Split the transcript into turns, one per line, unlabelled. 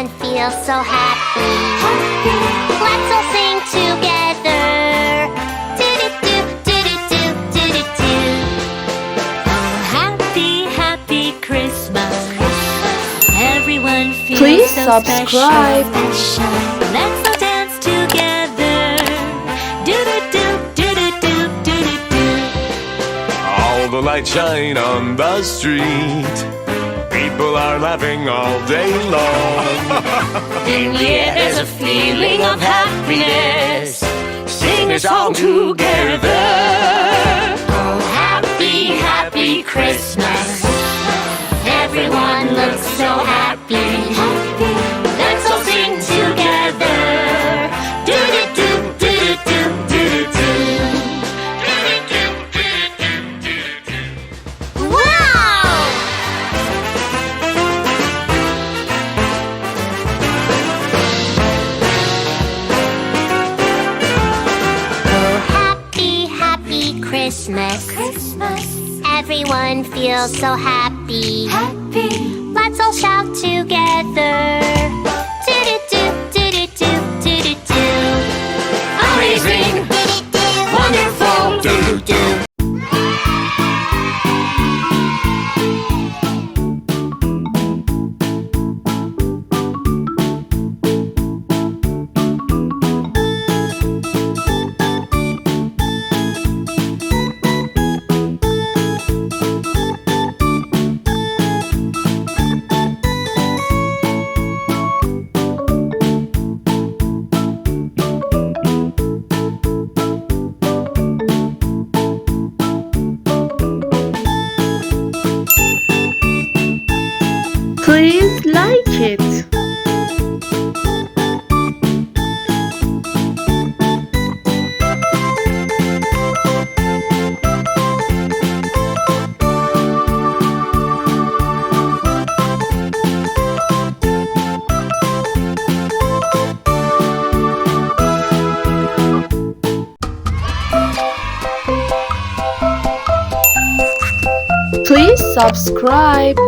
Everyone feels so happy. Let's all sing together. Do-do-do, do-do-do, do-do-do.
Oh, happy, happy Christmas. Everyone feels
Please
so
subscribe.
special. Let's all dance together. Do-do-do, do-do-do, do-do-do.
All the lights shine on the street. People are laughing all day long.
In the air there's a feeling of happiness. Sing a song together. Oh, happy, happy Christmas. Everyone looks so happy. Let's all sing together. Do-do-do, do-do-do, do-do-do.
Wow! Oh, happy, happy Christmas. Everyone feels so happy. Let's all shout together. Do-do-do, do-do-do, do-do-do.
Amazing, wonderful, do-do-do.
Please like it. Please subscribe.